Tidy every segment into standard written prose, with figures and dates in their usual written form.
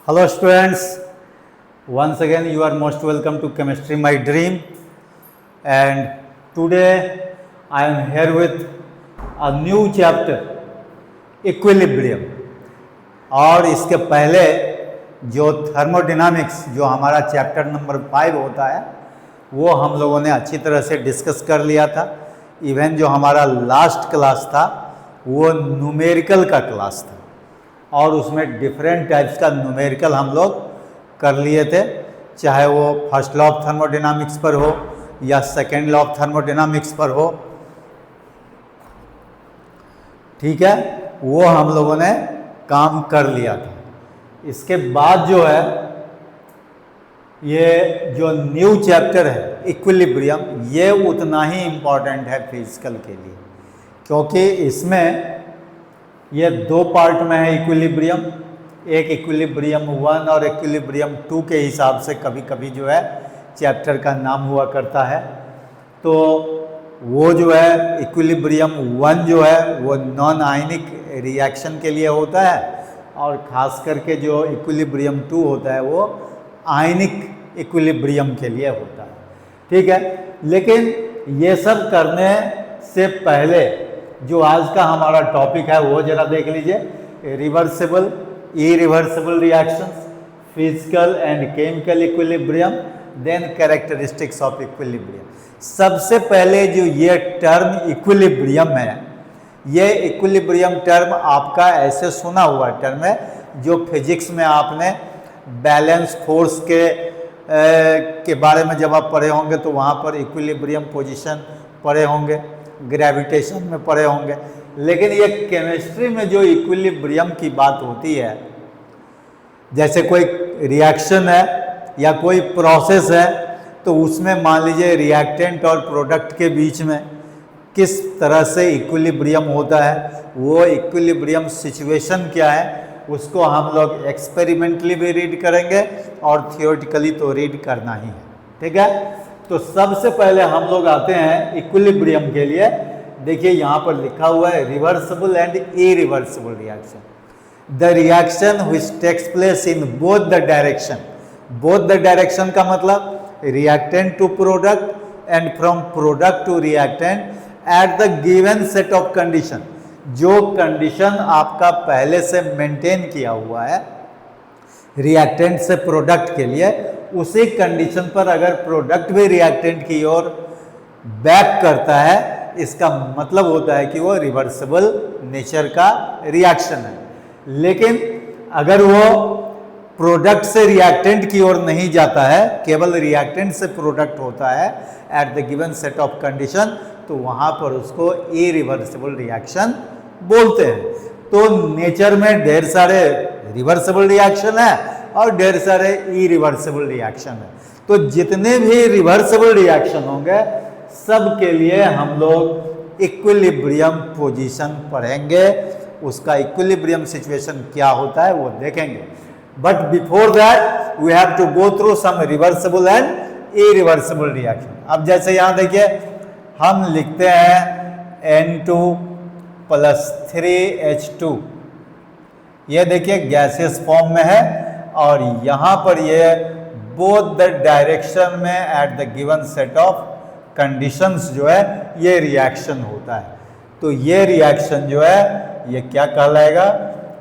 Hello students, once again you are most welcome to Chemistry My Dream, and today I am here with a new chapter Equilibrium। और इसके पहले जो thermodynamics जो हमारा chapter number 5 होता है वो हम लोगों ने अच्छी तरह से डिस्कस कर लिया था। इवन जो हमारा लास्ट क्लास था वो न्यूमेरिकल का क्लास था और उसमें डिफरेंट टाइप्स का न्यूमेरिकल हम लोग कर लिए थे, चाहे वो फर्स्ट लॉ ऑफ थर्मोडायनामिक्स पर हो या सेकेंड लॉ ऑफ थर्मोडायनामिक्स पर हो। ठीक है, वो हम लोगों ने काम कर लिया था। इसके बाद जो है ये जो न्यू चैप्टर है इक्विलिब्रियम, ये उतना ही इम्पॉर्टेंट है फिजिकल के लिए, क्योंकि इसमें ये दो पार्ट में है इक्विलिब्रियम। एक इक्विलिब्रियम 1 और इक्विलिब्रियम 2 के हिसाब से कभी कभी जो है चैप्टर का नाम हुआ करता है। तो वो जो है इक्विलिब्रियम 1 जो है वो नॉन आयनिक रिएक्शन के लिए होता है और ख़ास करके जो इक्विलिब्रियम 2 होता है वो आयनिक इक्विलिब्रियम के लिए होता है। ठीक है, लेकिन ये सब करने से पहले जो आज का हमारा टॉपिक है वो जरा देख लीजिए, reversible irreversible reactions, physical and chemical equilibrium, then characteristics of equilibrium. सबसे पहले जो ये टर्म इक्विलिब्रियम है, ये इक्विलिब्रियम टर्म आपका ऐसे सुना हुआ टर्म है जो फिजिक्स में आपने बैलेंस फोर्स के बारे में जब आप पढ़े होंगे तो वहाँ पर इक्विलिब्रियम पोजीशन पढ़े होंगे, ग्रेविटेशन में पढ़े होंगे। लेकिन ये केमिस्ट्री में जो इक्विलिब्रियम की बात होती है, जैसे कोई रिएक्शन है या कोई प्रोसेस है तो उसमें मान लीजिए रिएक्टेंट और प्रोडक्ट के बीच में किस तरह से इक्विलिब्रियम होता है, वो इक्विलिब्रियम सिचुएशन क्या है, उसको हम लोग एक्सपेरिमेंटली भी रीड करेंगे और थियोरेटिकली तो रीड करना ही है। ठीक है, तो सबसे पहले हम लोग आते हैं इक्विलिब्रियम के लिए। देखिए यहाँ पर लिखा हुआ है reversible and irreversible reaction. The reaction which takes place in both the direction. Both the direction का मतलब reactant to product and from product to reactant at the given set of condition. जो कंडीशन आपका पहले से maintain किया हुआ है reactant से प्रोडक्ट के लिए, उसी कंडीशन पर अगर प्रोडक्ट भी रिएक्टेंट की ओर बैक करता है, इसका मतलब होता है कि वो रिवर्सिबल नेचर का रिएक्शन है। लेकिन अगर वो प्रोडक्ट से रिएक्टेंट की ओर नहीं जाता है, केवल रिएक्टेंट से प्रोडक्ट होता है eight the given set of condition, तो वहाँ पर उसको इरिवर्सिबल रिएक्शन बोलते हैं। तो नेचर में ढेर सारे रिवर्सिबल रिएक्शन है और ढेर सारे इरिवर्सिबल रिएक्शन है। तो जितने भी रिवर्सिबल रिएक्शन होंगे सब के लिए हम लोग इक्विलिब्रियम पोजीशन पढ़ेंगे, उसका इक्विलिब्रियम सिचुएशन क्या होता है वो देखेंगे। But before that we have to go through some reversible and irreversible reaction. अब जैसे यहाँ देखिए हम लिखते हैं N2 + 3H2, ये देखिए गैसियस फॉर्म में है और यहाँ पर ये बोथ द डायरेक्शन में eight the given set of conditions जो है ये रिएक्शन होता है। तो ये रिएक्शन जो है ये क्या कहलाएगा,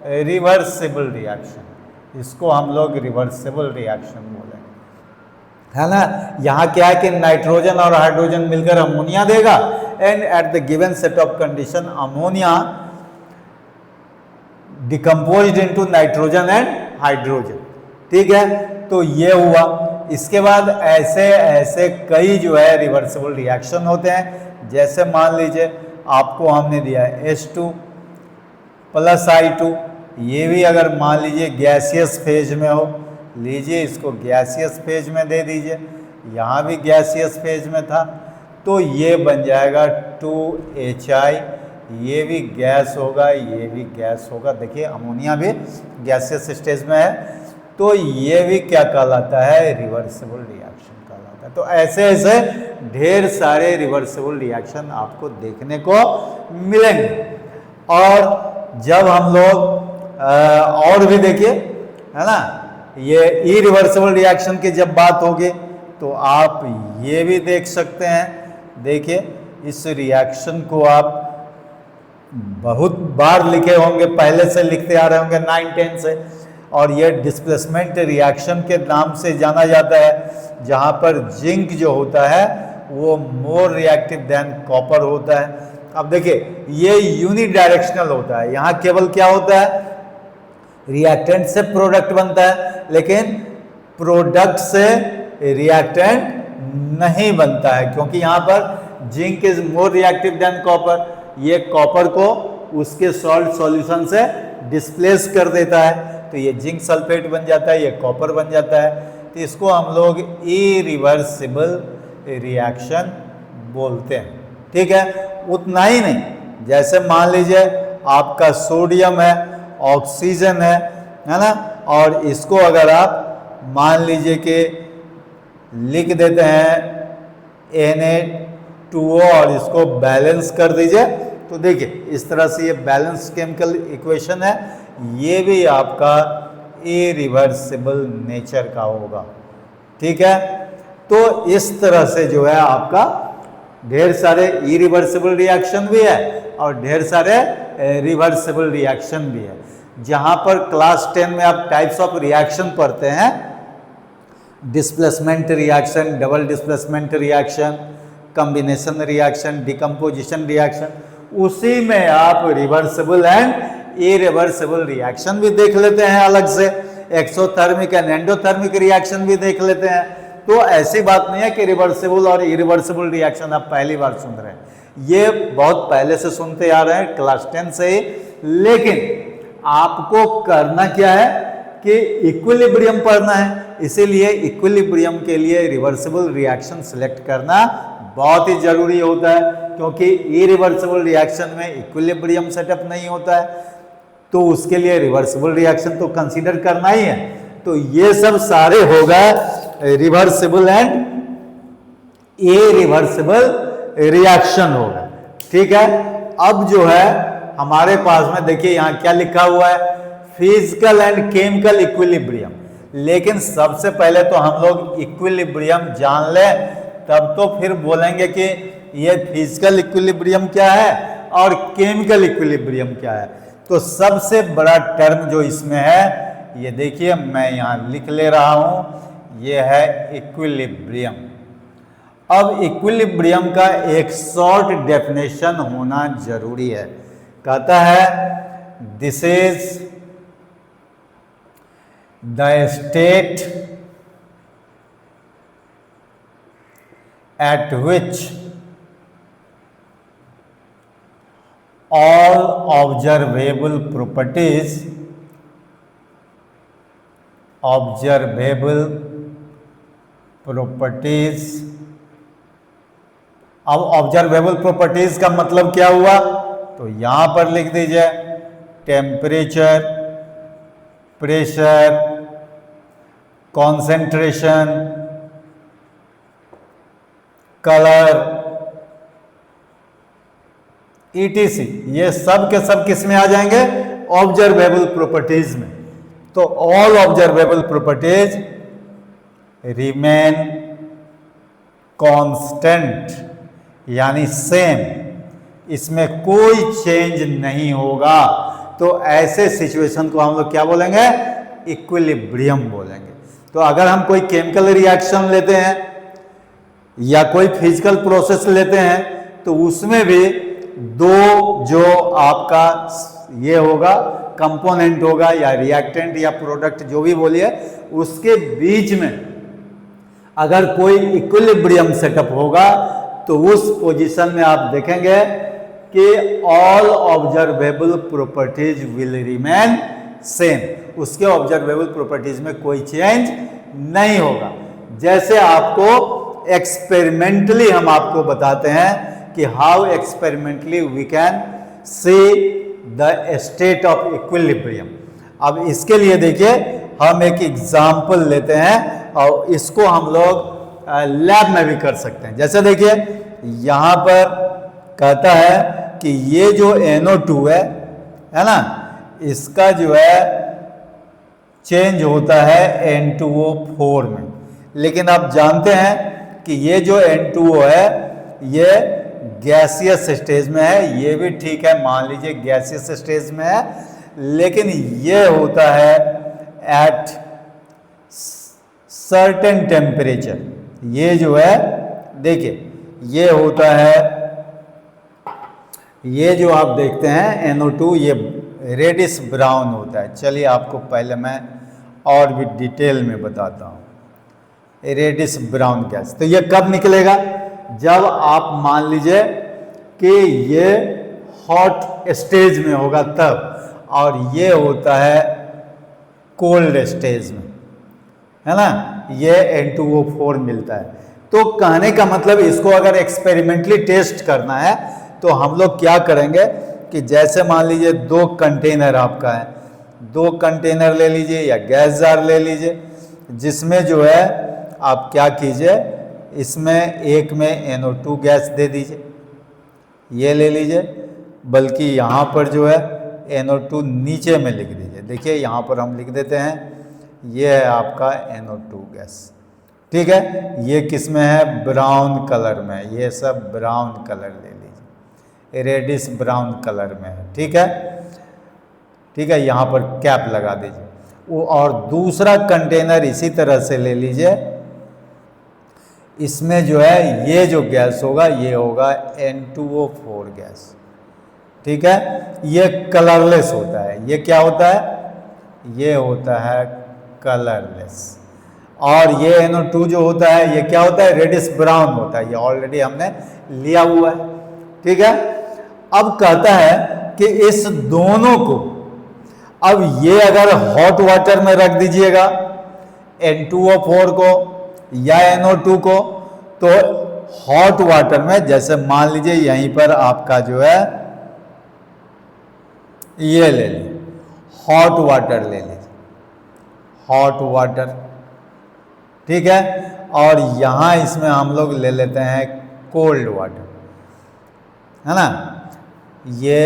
रिवर्सिबल रिएक्शन। इसको हम लोग रिवर्सिबल रिएक्शन बोलेंगे, है ना। यहाँ क्या है कि नाइट्रोजन और हाइड्रोजन मिलकर अमोनिया देगा and eight the given set of condition ammonia decomposed into nitrogen and hydrogen. ठीक है, तो ये हुआ। इसके बाद ऐसे ऐसे कई जो है रिवर्सिबल रिएक्शन होते हैं। जैसे मान लीजिए आपको हमने दिया है H2 + I2, ये भी अगर मान लीजिए गैसियस फेज में हो, लीजिए इसको गैसियस फेज में दे दीजिए, यहाँ भी गैसियस फेज में था तो ये बन जाएगा 2HI, ये भी गैस होगा, ये भी गैस होगा। देखिए अमोनिया भी गैसियस स्टेज में है, तो ये भी क्या कहलाता है, रिवर्सिबल रिएक्शन कहलाता है। तो ऐसे ऐसे ढेर सारे रिवर्सिबल रिएक्शन आपको देखने को मिलेंगे। और जब हम लोग और भी देखिए, है ना, ये इरिवर्सिबल रिएक्शन की जब बात होगी तो आप ये भी देख सकते हैं। देखिए इस रिएक्शन को आप बहुत बार लिखे होंगे, पहले से लिखते आ रहे होंगे 9-10 से, और ये डिस्प्लेसमेंट रिएक्शन के नाम से जाना जाता है, जहाँ पर जिंक जो होता है वो मोर रिएक्टिव देन कॉपर होता है। अब देखिए ये यूनि डायरेक्शनल होता है, यहाँ केवल क्या होता है, रिएक्टेंट से प्रोडक्ट बनता है, लेकिन प्रोडक्ट से रिएक्टेंट नहीं बनता है, क्योंकि यहाँ पर zinc is more reactive than copper. ये कॉपर को उसके सॉल्ट सॉल्यूशन से डिस्प्लेस कर देता है, तो ये जिंक सल्फेट बन जाता है, ये कॉपर बन जाता है। तो इसको हम लोग इरिवर्सिबल रिएक्शन बोलते हैं। ठीक है, उतना ही नहीं, जैसे मान लीजिए आपका सोडियम है, ऑक्सीजन है ना, और इसको अगर आप मान लीजिए कि लिख देते हैं Na2O और इसको बैलेंस कर दीजिए, तो देखिए इस तरह से ये बैलेंस केमिकल इक्वेशन है, ये भी आपका इरिवर्सिबल नेचर का होगा। ठीक है, तो इस तरह से जो है आपका ढेर सारे इरिवर्सिबल रिएक्शन भी है और ढेर सारे रिवर्सिबल रिएक्शन भी है। जहां पर क्लास 10 में आप टाइप्स ऑफ रिएक्शन पढ़ते हैं, displacement reaction, double displacement reaction, combination reaction, decomposition reaction, उसी में आप रिवर्सिबल एंड इरिवर्सिबल रिएक्शन भी देख लेते हैं अलग से, एक्सोथर्मिक एंड एंडोथर्मिक रिएक्शन भी देख लेते हैं। तो ऐसी बात नहीं है कि रिवर्सिबल और इरिवर्सिबल रिएक्शन आप पहली बार सुन रहे हैं, ये बहुत पहले से सुनते आ रहे हैं क्लास 10 से ही। लेकिन आपको करना क्या है कि इक्विलिब्रियम पढ़ना है, इसीलिए इक्विलिब्रियम के लिए रिवर्सिबल रिएक्शन सिलेक्ट करना बहुत ही जरूरी होता है, क्योंकि इरिवर्सिबल रिएक्शन में इक्विलिब्रियम सेटअप नहीं होता है, तो उसके लिए रिवर्सिबल रिएक्शन तो कंसीडर करना ही है। तो ये सब सारे होगा रिवर्सिबल एंड इरिवर्सिबल रिएक्शन होगा। ठीक है, अब जो है हमारे पास में देखिए यहाँ क्या लिखा हुआ है, फिजिकल एंड केमिकल इक्विलिब्रियम। लेकिन सबसे पहले तो हम लोग इक्विलिब्रियम जान लें, तब तो फिर बोलेंगे कि ये फिजिकल इक्विलिब्रियम क्या है और केमिकल इक्विलिब्रियम क्या है। तो सबसे बड़ा टर्म जो इसमें है, ये देखिए मैं यहाँ लिख ले रहा हूँ, ये है इक्विलिब्रियम। अब इक्विलिब्रियम का एक शॉर्ट डेफिनेशन होना जरूरी है। कहता है this is the state at which all observable properties अब ऑब्जर्वेबल प्रॉपर्टीज का मतलब क्या हुआ, तो यहां पर लिख दीजिए temperature, pressure, concentration, colour, ETC, ये सब के सब किस में आ जाएंगे, ऑब्जर्वेबल प्रॉपर्टीज में। तो all observable properties remain constant, यानी सेम, इसमें कोई चेंज नहीं होगा। तो ऐसे सिचुएशन को हम लोग क्या बोलेंगे, इक्विलिब्रियम बोलेंगे। तो अगर हम कोई केमिकल रिएक्शन लेते हैं या कोई फिजिकल प्रोसेस लेते हैं, तो उसमें भी दो जो आपका ये होगा कंपोनेंट होगा या रिएक्टेंट या प्रोडक्ट जो भी बोलिए, उसके बीच में अगर कोई इक्विलिब्रियम सेटअप होगा तो उस पोजीशन में आप देखेंगे कि all observable properties will remain same, उसके ऑब्जर्वेबल प्रॉपर्टीज में कोई चेंज नहीं होगा। जैसे आपको एक्सपेरिमेंटली हम आपको बताते हैं कि how experimentally we can see the state of equilibrium. अब इसके लिए देखिए हम एक एग्जाम्पल लेते हैं और इसको हम लोग लैब में भी कर सकते हैं। जैसे देखिए यहाँ पर कहता है कि ये जो NO2 है ना, इसका जो है चेंज होता है N2O4 में। लेकिन आप जानते हैं कि ये जो N2O है ये गैसियस स्टेज में है, ये भी ठीक है, मान लीजिए गैसियस स्टेज में है, लेकिन ये होता है एट सर्टेन टेम्परेचर। ये जो है देखिए ये होता है, ये जो आप देखते हैं NO2 ये रेडिश ब्राउन होता है। चलिए आपको पहले मैं और भी डिटेल में बताता हूँ। रेडिश ब्राउन गैस तो ये कब निकलेगा, जब आप मान लीजिए कि ये हॉट स्टेज में होगा तब, और ये होता है कोल्ड स्टेज में, है ना, ये N2O4 मिलता है। तो कहने का मतलब इसको अगर एक्सपेरिमेंटली टेस्ट करना है तो हम लोग क्या करेंगे कि जैसे मान लीजिए 2 कंटेनर आपका है, 2 कंटेनर ले लीजिए या गैस जार ले लीजिए, जिसमें जो है आप क्या कीजिए, इसमें एक में NO2 गैस दे दीजिए, ये ले लीजिए, बल्कि यहाँ पर जो है NO2 नीचे में लिख दीजिए। देखिए यहाँ पर हम लिख देते हैं, ये है आपका NO2 गैस, ठीक है। ये किस में है, ब्राउन कलर में, ये सब ब्राउन कलर ले लीजिए, रेडिश ब्राउन कलर में है, ठीक है, ठीक है। यहाँ पर कैप लगा दीजिए वो, और दूसरा कंटेनर इसी तरह से ले लीजिए, इसमें जो है ये जो गैस होगा ये होगा N2O4 गैस, ठीक है। ये कलरलेस होता है, ये क्या होता है, ये होता है कलरलेस, और ये NO2 जो होता है ये क्या होता है, रेडिश ब्राउन होता है, ये ऑलरेडी हमने लिया हुआ है, ठीक है। अब कहता है कि इस दोनों को, अब ये अगर हॉट वाटर में रख दीजिएगा N2O4 को या NO2 को, तो हॉट वाटर में, जैसे मान लीजिए यहीं पर आपका जो है ये ले लीजिए, हॉट वाटर ले लीजिए, हॉट वाटर, ठीक है, और यहां इसमें हम लोग ले लेते हैं कोल्ड वाटर, है ना, ये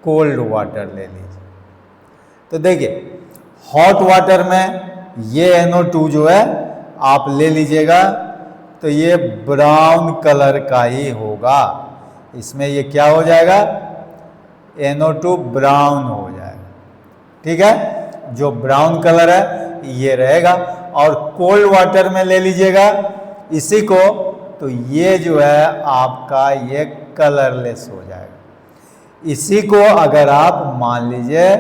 कोल्ड वाटर ले लीजिए। तो देखिए हॉट वाटर में ये NO2 जो है आप ले लीजिएगा तो ये ब्राउन कलर का ही होगा, इसमें ये क्या हो जाएगा, NO2 ब्राउन हो जाएगा, ठीक है, जो ब्राउन कलर है ये रहेगा। और कोल्ड वाटर में ले लीजिएगा इसी को, तो ये जो है आपका ये कलरलेस हो जाएगा। इसी को अगर आप मान लीजिए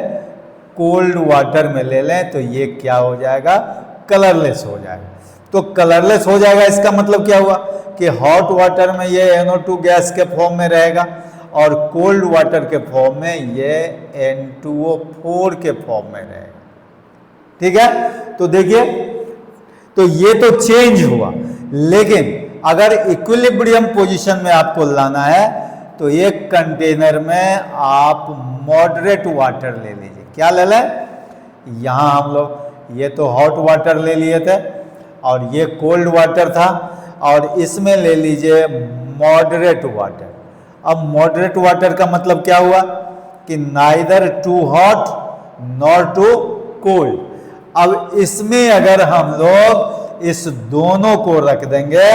कोल्ड वाटर में ले लें तो ये क्या हो जाएगा, कलरलेस हो जाएगा। तो कलरलेस हो जाएगा इसका मतलब क्या हुआ कि हॉट वाटर में ये NO2 गैस के फॉर्म में रहेगा और कोल्ड वाटर के फॉर्म में ये N2O4 के फॉर्म में रहेगा, ठीक है। तो देखिए, तो ये तो चेंज हुआ, लेकिन अगर इक्विलिब्रियम पोजीशन में आपको लाना है तो एक कंटेनर में आप मॉडरेट वाटर ले लीजिए। क्या ले लें, यहाँ हम लोग ये तो हॉट वाटर ले लिए थे और ये कोल्ड वाटर था, और इसमें ले लीजिए मॉडरेट वाटर। अब मॉडरेट वाटर का मतलब क्या हुआ कि neither too hot nor too cold. अब इसमें अगर हम लोग इस दोनों को रख देंगे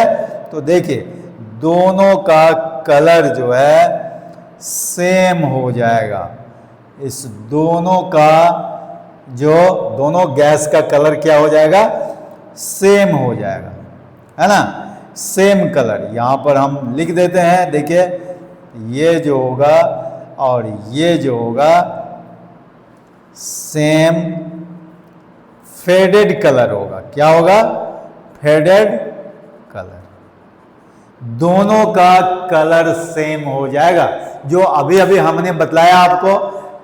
तो देखिए दोनों का कलर जो है सेम हो जाएगा। इस दोनों का जो दोनों गैस का कलर क्या हो जाएगा, सेम हो जाएगा, है ना, सेम कलर। यहाँ पर हम लिख देते हैं, देखिए ये जो होगा और ये जो होगा सेम फेडेड कलर होगा। क्या होगा, फेडेड कलर। दोनों का कलर सेम हो जाएगा। जो अभी अभी हमने बतलाया आपको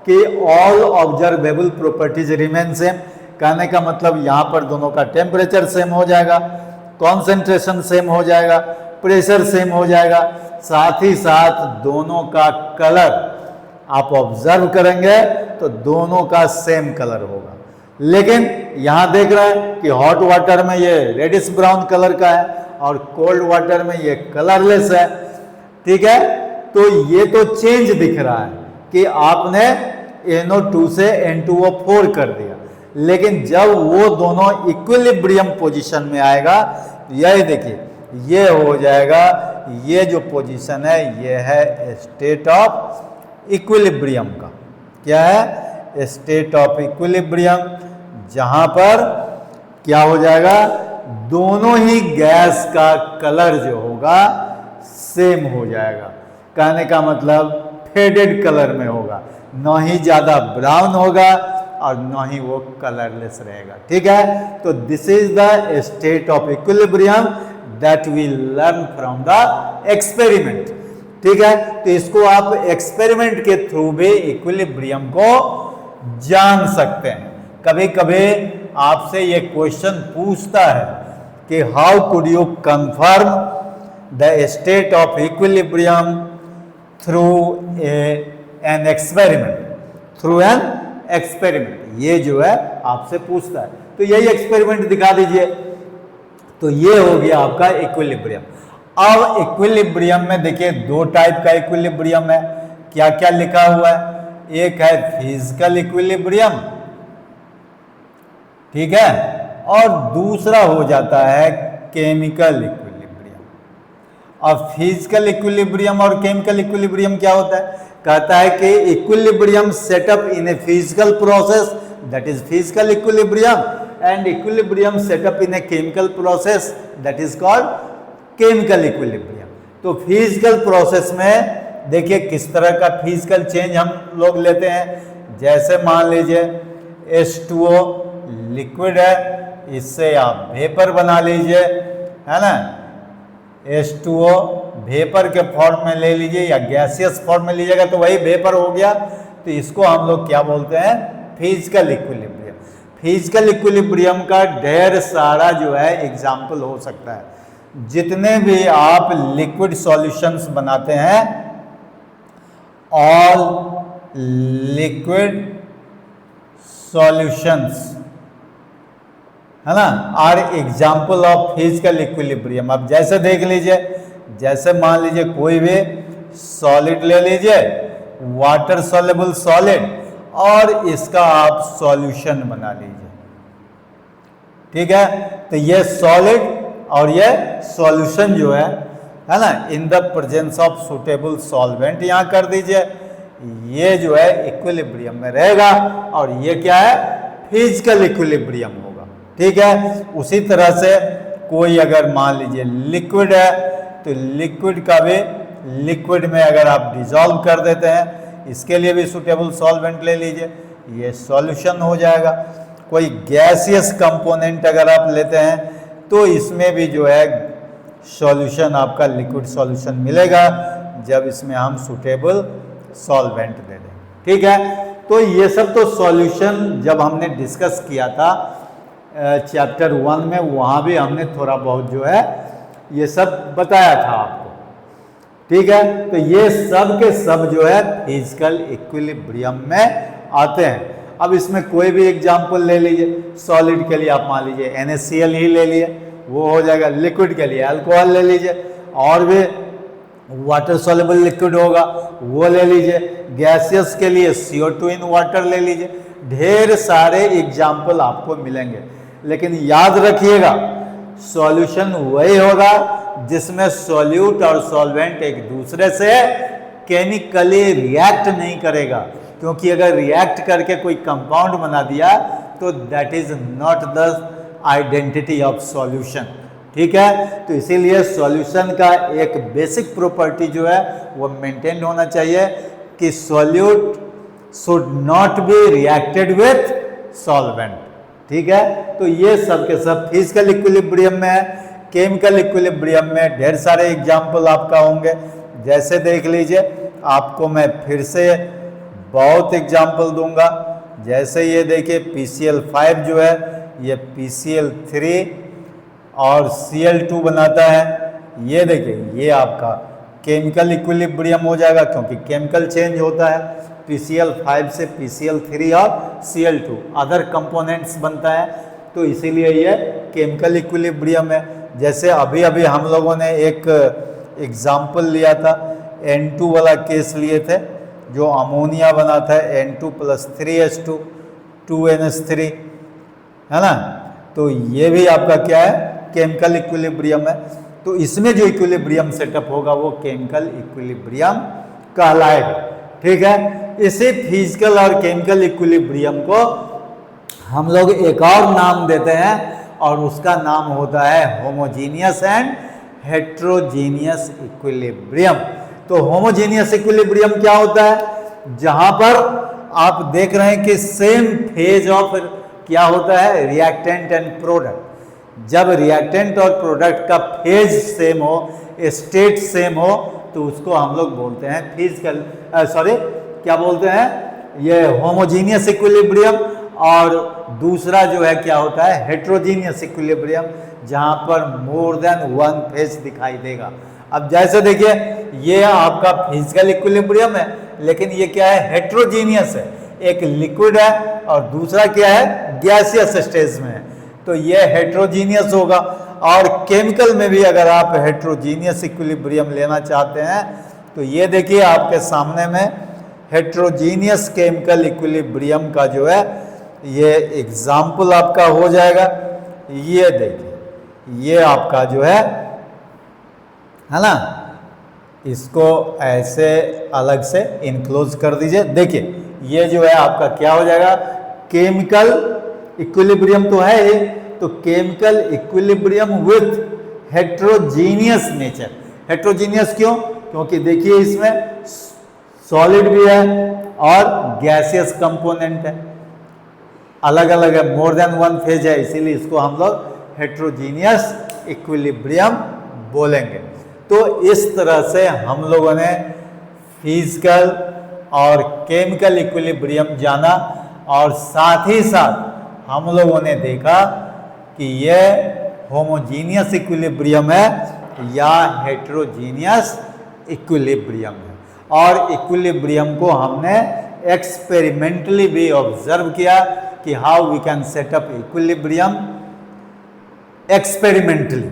कि all observable properties remain same, कहने का मतलब यहाँ पर दोनों का टेम्परेचर सेम हो जाएगा, कॉन्सेंट्रेशन सेम हो जाएगा, प्रेशर सेम हो जाएगा, साथ ही साथ दोनों का कलर आप ऑब्जर्व करेंगे तो दोनों का सेम कलर होगा। लेकिन यहाँ देख रहे हैं कि हॉट वाटर में ये रेडिश ब्राउन कलर का है और कोल्ड वाटर में ये कलरलेस है, ठीक है। तो ये तो चेंज दिख रहा है कि आपने NO2 से N2O4 कर दिया। लेकिन जब वो दोनों इक्विलिब्रियम पोजीशन में आएगा, यही देखिए ये हो जाएगा, ये जो पोजीशन है ये है स्टेट ऑफ इक्विलिब्रियम का। क्या है? स्टेट ऑफ इक्विलिब्रियम, जहां पर क्या हो जाएगा, दोनों ही गैस का कलर जो होगा सेम हो जाएगा। कहने का मतलब फेडेड कलर में होगा, न ही ज्यादा ब्राउन होगा और न ही वो कलरलेस रहेगा। ठीक है, तो this is the state of equilibrium that we learn from the experiment. ठीक है, तो इसको आप एक्सपेरिमेंट के थ्रू भी इक्विलिब्रियम को जान सकते हैं। कभी कभी आपसे ये क्वेश्चन पूछता है कि how could you confirm the state of equilibrium through an experiment, through an experiment, ये जो है आपसे पूछता है। तो यही एक्सपेरिमेंट दिखा दीजिए। तो ये हो गया आपका इक्विलिब्रियम। अब इक्विलिब्रियम में देखिए दो टाइप का इक्विलिब्रियम है। क्या क्या लिखा हुआ है? एक है फिजिकल इक्विलिब्रियम, ठीक है, और दूसरा हो जाता है केमिकल इक्विलिब्रियम। अब फिजिकल इक्विलिब्रियम और केमिकल इक्विलिब्रियम क्या होता है? कहता है कि equilibrium setup in a physical process, that is physical equilibrium, and equilibrium setup in a chemical process, that is called chemical equilibrium. तो फिजिकल प्रोसेस में देखिए किस तरह का फिजिकल चेंज हम लोग लेते हैं। जैसे मान लीजिए H2O लिक्विड है, इससे आप वेपर बना लीजिए, है ना। H2O वेपर के फॉर्म में ले लीजिए या गैसियस फॉर्म में लीजिएगा तो वही वेपर हो गया। तो इसको हम लोग क्या बोलते हैं? Physical equilibrium. फिजिकल इक्विलिब्रियम का ढेर सारा जो है एग्जाम्पल हो सकता है। जितने भी आप लिक्विड सॉल्यूशंस बनाते हैं, ऑल लिक्विड सॉल्यूशंस, है ना, are example of physical equilibrium. अब जैसे देख लीजिए, जैसे मान लीजिए कोई भी सॉलिड ले लीजिए, वाटर सॉल्युबल सॉलिड, और इसका आप सॉल्यूशन बना लीजिए। ठीक है, तो ये सॉलिड और ये सॉल्यूशन जो है ना, in the presence of suitable solvent यहां कर दीजिए। ये जो है इक्विलिब्रियम में रहेगा और ये क्या है? फिजिकल इक्विलिब्रियम होगा। ठीक है, उसी तरह से कोई अगर मान लीजिए लिक्विड है, तो लिक्विड का भी, लिक्विड में अगर आप डिसॉल्व कर देते हैं, इसके लिए भी सुटेबल सॉल्वेंट ले लीजिए, ये सॉल्यूशन हो जाएगा। कोई गैसियस कंपोनेंट अगर आप लेते हैं तो इसमें भी जो है सॉल्यूशन आपका लिक्विड सॉल्यूशन मिलेगा जब इसमें हम सुटेबल सॉल्वेंट दे दें। ठीक है, तो ये सब तो सॉल्यूशन जब हमने डिस्कस किया था चैप्टर 1 में, वहाँ भी हमने थोड़ा बहुत जो है ये सब बताया था आपको। ठीक है, तो ये सब के सब जो है फिजिकल इक्विलिब्रियम में आते हैं। अब इसमें कोई भी एग्जाम्पल ले लीजिए। सॉलिड के लिए आप मान लीजिए NaCl ही ले लिए, वो हो जाएगा। लिक्विड के लिए अल्कोहल ले लीजिए, और भी वाटर सॉल्युबल लिक्विड होगा वो ले लीजिए। गैसियस के लिए CO2 इन वाटर ले लीजिए। ढेर सारे एग्जाम्पल आपको मिलेंगे, लेकिन याद रखिएगा सॉल्यूशन वही होगा जिसमें सॉल्यूट और सॉल्वेंट एक दूसरे से केमिकली रिएक्ट नहीं करेगा, क्योंकि अगर रिएक्ट करके कोई कंपाउंड बना दिया तो that is not the identity of solution. ठीक है, तो इसीलिए सॉल्यूशन का एक बेसिक प्रॉपर्टी जो है वो मेंटेन होना चाहिए कि solute should not be reacted with solvent. ठीक है, तो ये सब के सब फिजिकल इक्विलिब्रियम में है। केमिकल इक्विलिब्रियम में ढेर सारे एग्जाम्पल आपका होंगे। जैसे देख लीजिए, आपको मैं फिर से बहुत एग्जाम्पल दूंगा। जैसे ये देखिए PCl5 जो है ये PCl3 और Cl2 बनाता है। ये देखिए ये आपका केमिकल इक्विलिब्रियम हो जाएगा, क्योंकि केमिकल चेंज होता है। PCl5 से PCl3 और Cl2 अदर कंपोनेंट्स बनता है, तो इसीलिए ये केमिकल इक्विलिब्रियम है। जैसे अभी अभी हम लोगों ने एक एग्जाम्पल लिया था, N2 वाला केस लिए थे, जो अमोनिया बनाता है N2+3H2 2NH3, है ना। तो ये भी आपका क्या है, केमिकल इक्विलिब्रियम है। तो इसमें जो इक्विलिब्रियम सेटअप होगा वो केमिकल इक्विलिब्रियम कहलाएगा। ठीक है, इसी फिजिकल और केमिकल इक्विलिब्रियम को हम लोग एक और नाम देते हैं और उसका नाम होता है होमोजीनियस एंड हेट्रोजीनियस इक्विलिब्रियम। तो होमोजीनियस इक्विलिब्रियम क्या होता है, जहां पर आप देख रहे हैं कि सेम फेज ऑफ क्या होता है, रिएक्टेंट एंड प्रोडक्ट। जब रिएक्टेंट और प्रोडक्ट का फेज सेम हो, स्टेट सेम हो, तो उसको हम लोग बोलते हैं फिजिकल क्या बोलते हैं, ये होमोजीनियस इक्विलिब्रियम। और दूसरा जो है क्या होता है, हेट्रोजीनियस इक्विलिब्रियम, जहां पर मोर देन वन फेज दिखाई देगा। अब जैसे देखिए ये आपका फिजिकल इक्विलिब्रियम है, लेकिन ये क्या है, हेट्रोजीनियस है। एक लिक्विड है और दूसरा क्या है, गैसियस स्टेज में है, तो ये हेट्रोजीनियस होगा। और केमिकल में भी अगर आप हेट्रोजीनियस इक्विलिब्रियम लेना चाहते हैं तो ये देखिए आपके सामने में हेट्रोजीनियस केमिकल इक्विलिब्रियम का जो है ये एग्जाम्पल आपका हो जाएगा। ये देखिए ये आपका जो है ना, इसको ऐसे अलग से इनक्लोज कर दीजिए। देखिए ये जो है आपका क्या हो जाएगा, केमिकल इक्विलिब्रियम तो है ये, तो chemical equilibrium with heterogeneous nature. Heterogeneous क्यों, क्योंकि देखिए इसमें सॉलिड भी है और गैसियस कंपोनेंट है, अलग अलग है, मोर देन वन फेज है, इसीलिए इसको हम लोग हेट्रोजीनियस इक्विलिब्रियम बोलेंगे। तो इस तरह से हम लोगों ने फिजिकल और केमिकल इक्विलिब्रियम जाना और साथ ही साथ हम लोगों ने देखा कि यह होमोजीनियस इक्विलिब्रियम है या हेट्रोजीनियस इक्विलिब्रियम है। और इक्विलिब्रियम को हमने एक्सपेरिमेंटली भी ऑब्जर्व किया कि how we can set up equilibrium experimentally.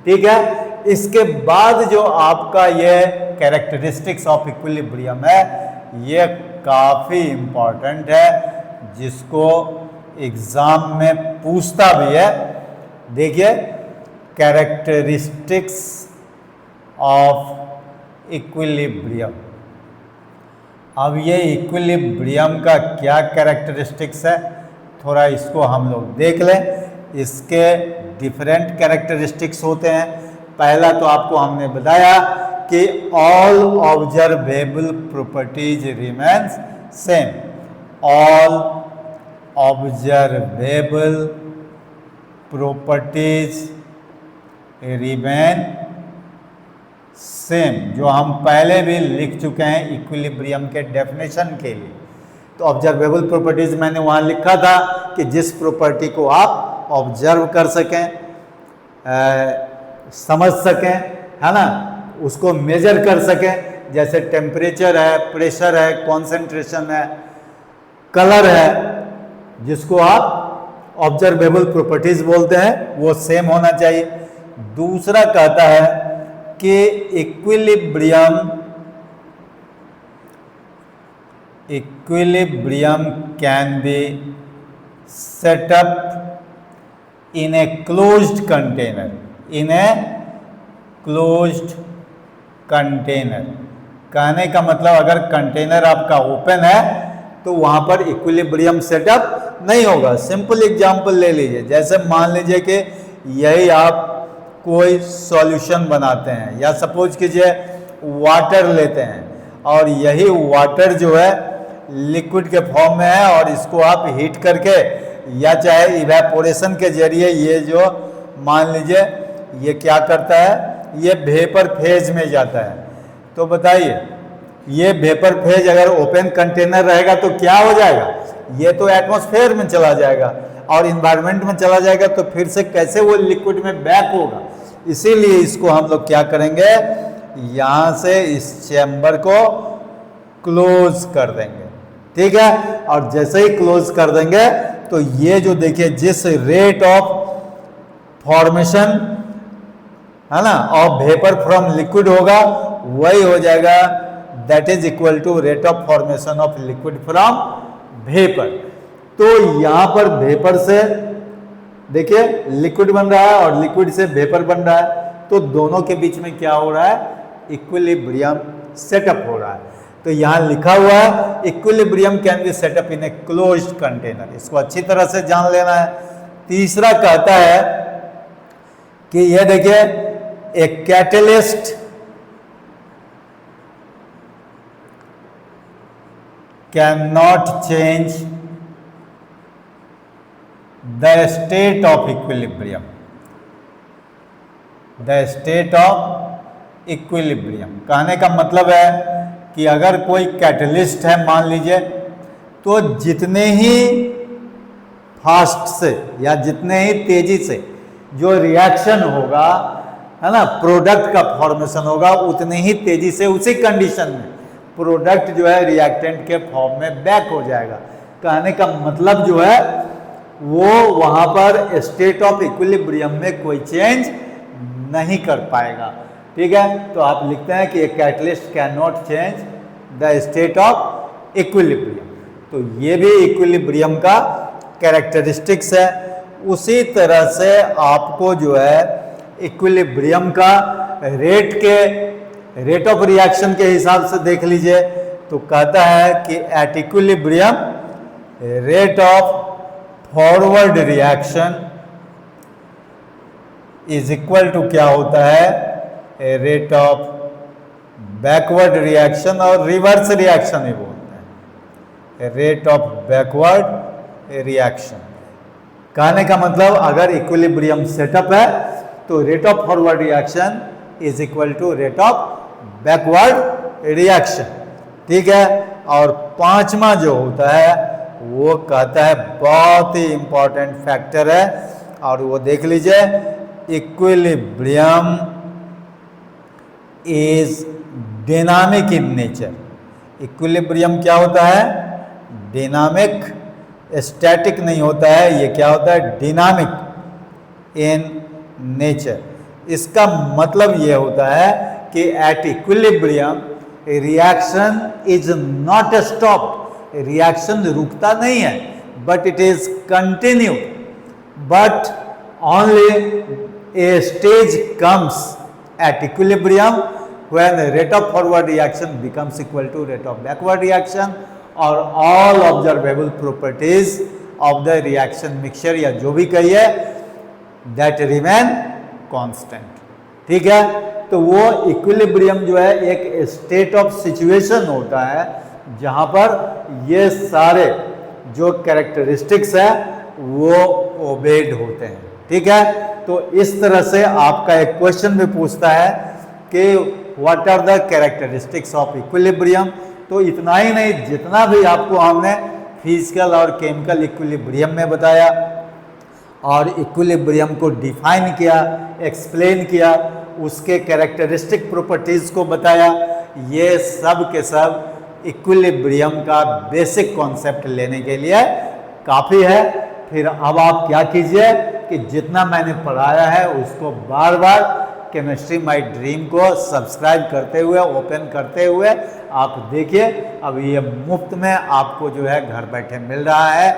ठीक है, इसके बाद जो आपका ये कैरेक्टरिस्टिक्स ऑफ इक्विलिब्रियम है ये काफ़ी इम्पॉर्टेंट है, जिसको एग्जाम में पूछता भी है। देखिए कैरेक्टरिस्टिक्स ऑफ इक्विलिब्रियम। अब ये इक्विलिब्रियम का क्या कैरेक्टरिस्टिक्स है, थोड़ा इसको हम लोग देख लें। इसके डिफरेंट कैरेक्टरिस्टिक्स होते हैं। पहला तो आपको हमने बताया कि all observable properties remains same. All observable properties remain same, जो हम पहले भी लिख चुके हैं इक्विलिब्रियम के डेफिनेशन के लिए। तो ऑब्जर्वेबल प्रॉपर्टीज मैंने वहाँ लिखा था कि जिस प्रॉपर्टी को आप ऑब्जर्व कर सकें, समझ सकें, है ना, उसको मेजर कर सकें, जैसे टेम्परेचर है, प्रेशर है, कॉन्सेंट्रेशन है, कलर है, जिसको आप ऑब्जर्वेबल प्रॉपर्टीज बोलते हैं, वो सेम होना चाहिए। दूसरा कहता है कि equilibrium can be set up in a closed container. In a closed container कहने का मतलब अगर कंटेनर आपका ओपन है तो वहां पर इक्विलिब्रियम सेटअप नहीं होगा। सिंपल एग्जांपल ले लीजिए, जैसे मान लीजिए कि यही आप कोई सॉल्यूशन बनाते हैं, या सपोज कीजिए वाटर लेते हैं और यही वाटर जो है लिक्विड के फॉर्म में है और इसको आप हीट करके या चाहे इवेपोरेशन के जरिए ये जो मान लीजिए ये क्या करता है, ये वेपर फेज में जाता है। तो बताइए ये वेपर फेज अगर ओपन कंटेनर रहेगा तो क्या हो जाएगा, ये तो एटमॉस्फेयर में चला जाएगा और इन्वायरमेंट में चला जाएगा, तो फिर से कैसे वो लिक्विड में बैक होगा। इसीलिए इसको हम लोग क्या करेंगे, यहाँ से इस चैम्बर को क्लोज कर देंगे। ठीक है, और जैसे ही क्लोज कर देंगे तो ये जो देखिए जिस रेट ऑफ फॉर्मेशन है ना ऑफ वेपर फ्रॉम लिक्विड होगा, वही हो जाएगा that is equal to rate of formation of liquid from vapour. तो यहां पर वेपर से देखिए लिक्विड बन रहा है और लिक्विड से वेपर बन रहा है, तो दोनों के बीच में क्या हो रहा है, इक्विलिब्रियम सेटअप हो रहा है। तो यहां लिखा हुआ है equilibrium can be set up in a closed container, इसको अच्छी तरह से जान लेना है। तीसरा कहता है कि यह देखिए a catalyst can not change the state of equilibrium, the state of equilibrium. कहने का मतलब है कि अगर कोई कैटलिस्ट है मान लीजिए, तो जितने ही फास्ट से या जितने ही तेजी से जो रिएक्शन होगा, है ना, प्रोडक्ट का फॉर्मेशन होगा, उतनी ही तेजी से उसी कंडीशन में प्रोडक्ट जो है रिएक्टेंट के फॉर्म में बैक हो जाएगा। कहने का मतलब जो है वो वहां पर स्टेट ऑफ इक्विलिब्रियम में कोई चेंज नहीं कर पाएगा। ठीक है, तो आप लिखते हैं कि a catalyst can not change the state of equilibrium. तो ये भी इक्विलिब्रियम का कैरेक्टरिस्टिक्स है। उसी तरह से आपको जो है इक्विलिब्रियम का रेट ऑफ रिएक्शन के हिसाब से देख लीजिए, तो कहता है कि at equilibrium rate of forward reaction is equal to क्या होता है, रेट ऑफ बैकवर्ड रिएक्शन और रिवर्स रिएक्शन ही बोलते हैं, रेट ऑफ बैकवर्ड रिएक्शन। कहने का मतलब अगर इक्विलिब्रियम सेटअप है तो rate of forward reaction is equal to rate of backward reaction. ठीक है, और पांचवा जो होता है वो कहता है बहुत ही इंपॉर्टेंट फैक्टर है, और वो देख लीजिए, equilibrium is dynamic in nature. Equilibrium क्या होता है, डायनामिक, स्टैटिक नहीं होता है, ये क्या होता है, डायनामिक इन नेचर। इसका मतलब ये होता है कि at equilibrium reaction is not stopped, reaction रुकता नहीं है, but it is continue, but only a stage comes at equilibrium when rate of forward reaction becomes equal to rate of backward reaction, और all observable properties of the reaction mixture या जो भी कहिए that remain constant। ठीक है, तो वो equilibrium जो है एक स्टेट ऑफ सिचुएशन होता है जहां पर ये सारे जो कैरेक्टरिस्टिक्स है वो ओबेड होते हैं। ठीक है, तो इस तरह से आपका एक क्वेश्चन भी पूछता है कि what are the characteristics of equilibrium. तो इतना ही नहीं, जितना भी आपको हमने फिजिकल और केमिकल इक्विलिब्रियम में बताया और इक्विलिब्रियम को डिफाइन किया, एक्सप्लेन किया, उसके कैरेक्टरिस्टिक प्रॉपर्टीज को बताया, ये सब के सब इक्विलिब्रियम का बेसिक कॉन्सेप्ट लेने के लिए काफ़ी है। फिर अब आप क्या कीजिए कि जितना मैंने पढ़ाया है उसको बार बार केमिस्ट्री माय ड्रीम को सब्सक्राइब करते हुए, ओपन करते हुए आप देखिए। अब ये मुफ्त में आपको जो है घर बैठे मिल रहा है,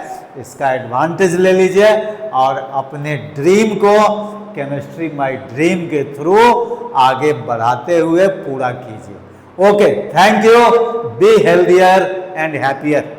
इसका एडवांटेज ले लीजिए और अपने ड्रीम को केमिस्ट्री माय ड्रीम के थ्रू आगे बढ़ाते हुए पूरा कीजिए। Okay, thank you, be healthier and happier.